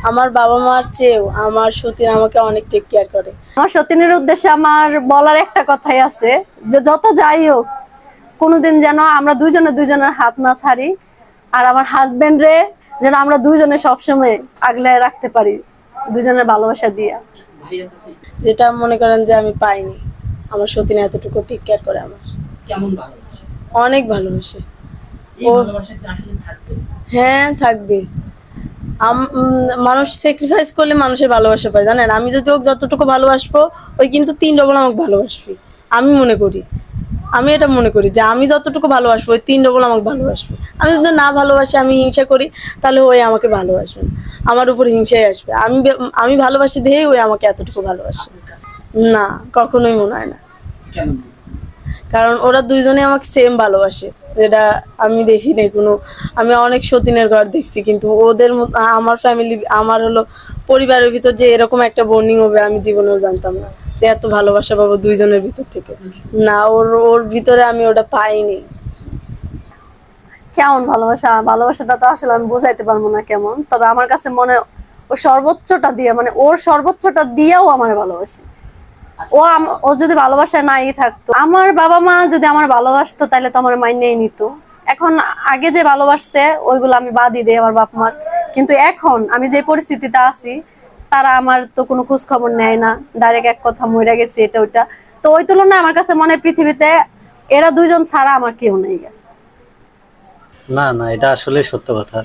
আমার বাবা মার চেয়েও আমার সতীন আমাকে অনেক টেক কেয়ার করে। আমার সতীনের উদ্দেশ্যে আমার বলার একটা কথাই আছে যে যত যাই হোক কোনোদিন যেন আমরা দুইজনের হাত না ছাড়ি, আর আমার হাজবেন্ড রে যেন আমরা দুইজনে সবসময় আগলে রাখতে পারি দুজনের ভালোবাসা দিয়া। যেটা মনে করেন যে আমি পাইনি, আমার সতীন এতটুকু টেক কেয়ার করে আমার। কেমন ভালোবাসে? অনেক ভালোবাসে। এই ভালোবাসা কি আসলে থাকবে? হ্যাঁ থাকবে। মানুষ স্যাক্রিফাইস করলে মানুষের ভালোবাসা পায়, জানেন? আমি যদি ওকে যতটুকু ভালোবাসবো ওই কিন্তু 3 ডবল আমাকে ভালোবাসবে। আমি মনে করি, আমি এটা মনে করি যে আমি যতটুকু ভালোবাসবো ওই 3 ডবল আমাকে ভালোবাসবে। আমি যদি না ভালোবাসি, আমি হিংসা করি, তাহলে ওই আমাকে ভালোবাসবে না, আমার উপর হিংসাই আসবে। আমি ভালোবাসি দেখেই ওই আমাকে এতটুকু ভালোবাসে না, কখনোই মনে হয় না। কেমন? কারণ ওরা দুইজনে আমাকে সেম ভালোবাসে, যেটা আমি দেখি নাই কোনো। আমি অনেক সতীনের ঘর দেখছি, কিন্তু ওদের আমার ফ্যামিলি, আমার হলো পরিবারের ভিতর যে এরকম একটা বন্ডিং হবে আমি জীবনেও জানতাম না, যে এত ভালোবাসা পাবো দুইজনের ভিতর থেকে। না, ওর ভিতরে আমি ওটা পাইনি। কেমন ভালোবাসা? ভালোবাসাটা তো আসলে আমি বোঝাইতে পারবো না কেমন, তবে আমার কাছে মনে ও সর্বোচ্চটা দিয়ে, মানে ওর সর্বোচ্চটা দিয়েও আমার ভালোবাসে। ও যদি ভালোবাসায় নাই থাকতো, আমার বাবা মা যদি আমার ভালোবাসতো তাহলে তো আমার মাইনেই নিত। এখন আগে যে ভালোবাসছে ওইগুলো আমি বাদই দেই আমার বাপ মার, কিন্তু এখন আমি যে পরিস্থিতিতে আছি তারা আমার তো কোনো খোঁজ খবর নেয় না, ডাইরেক্ট এক কথা মরে গেছে এটা ওইটা। তো ওই তুলনায় আমার কাছে মনে হয় পৃথিবীতে এরা দুইজন ছাড়া আমার কেউ নেই। না না, এটা আসলে সত্য কথা।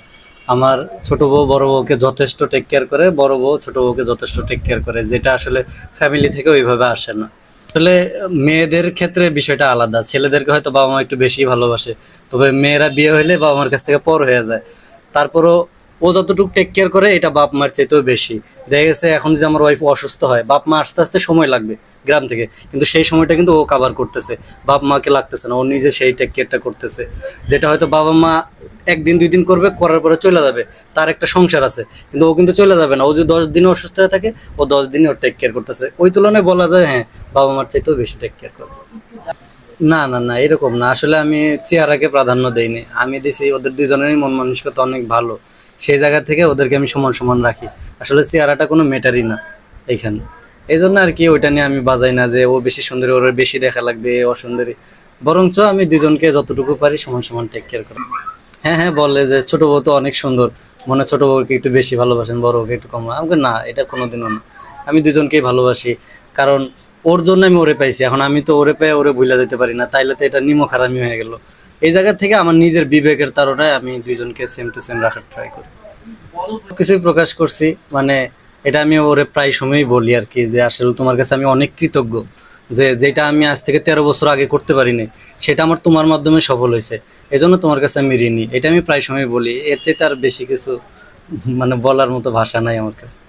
আমার ছোট বউ বড় বউকে যথেষ্ট টেক কেয়ার করে, বড় বউ ছোট বউকে যথেষ্ট টেক কেয়ার করে, যেটা আসলে ফ্যামিলি থেকে ওইভাবে আসে না। আসলে মেয়েদের ক্ষেত্রে বিষয়টা আলাদা, ছেলেদেরকে হয়তো বাবা মা একটু বেশি ভালোবাসে, তবে মেয়েরা বিয়ে হইলে বাবা মার কাছ থেকে পর হয়ে যায়। তারপরও ও যতটুকু টেক কেয়ার করে এটা বাপ মার চাইতেও বেশি। দেখা গেছে এখন যে আমার ওয়াইফ অসুস্থ হয়, বাপ মা আস্তে আস্তে সময় লাগবে গ্রাম থেকে, কিন্তু সেই সময়টা কিন্তু ও কাভার করতেছে, বাপ মাকে লাগতেছে না, ও নিজে সেই টেক কেয়ারটা করতেছে। যেটা হয়তো বাবা মা 1 দিন 2 দিন করবে, করার পরে চলে যাবে, তার একটা সংসার আছে, কিন্তু ও কিন্তু চলে যাবে না। ও যে 10 দিন অসুস্থ হয়ে থাকে, ও 10 দিনই ওর টেক কেয়ার করতেছে। ওই তুলনায় বলা যায় হ্যাঁ, বাবা মার চাইতেও বেশি টেক কেয়ার করে। না না না, এরকম না। আসলে আমি চেহারাকে প্রাধান্য দেইনি, আমি দিছি ওদের দুইজনেরই মন মানসিকতা অনেক ভালো, সেই জায়গা থেকে ওদেরকে আমি সমান সমান রাখি। আসলে চেহারাটা কোনো ম্যাটারই না এইখানে, এই জন্য আর কি ওইটা নিয়ে আমি বাজাই না যে ও বেশি সুন্দরী, ওর বেশি দেখা লাগবে, অসুন্দরী। বরঞ্চ আমি দুজনকে যতটুকু পারি সমান সমান টেক কেয়ার করি। হ্যাঁ হ্যাঁ, বলে যে ছোট বউ তো অনেক সুন্দর, মনে ছোট বউকে একটু বেশি ভালোবাসেন, বড় বউকে একটু কম। আমাকে না, এটা কোনোদিনও না। আমি দুজনকেই ভালোবাসি, কারণ ওর জন্য আমি ওরে পাইছি। এখন আমি তো ওরে পেয়ে ওরে ভুলে যেতে পারি না, তাইলে তো এটা নিমক হারামি হয়ে গেল। এই জায়গা থেকে আমার নিজের বিবেকের তাড়নায় আমি দুইজনকে সেম টু সেম রাখার ট্রাই করি। কিছুই প্রকাশ করছি, মানে এটা আমি ওরে প্রায় সময়ই বলি আর কি, যে আসলে তোমার কাছে আমি অনেক কৃতজ্ঞ, যে যেটা আমি আজ থেকে 13 বছর আগে করতে পারিনি সেটা আমার তোমার মাধ্যমে সফল হয়েছে, এই জন্য তোমার কাছে আমি ঋণী। এটা আমি প্রায় সময় বলি, এর চাইতে আর বেশি কিছু মানে বলার মতো ভাষা নাই আমার কাছে।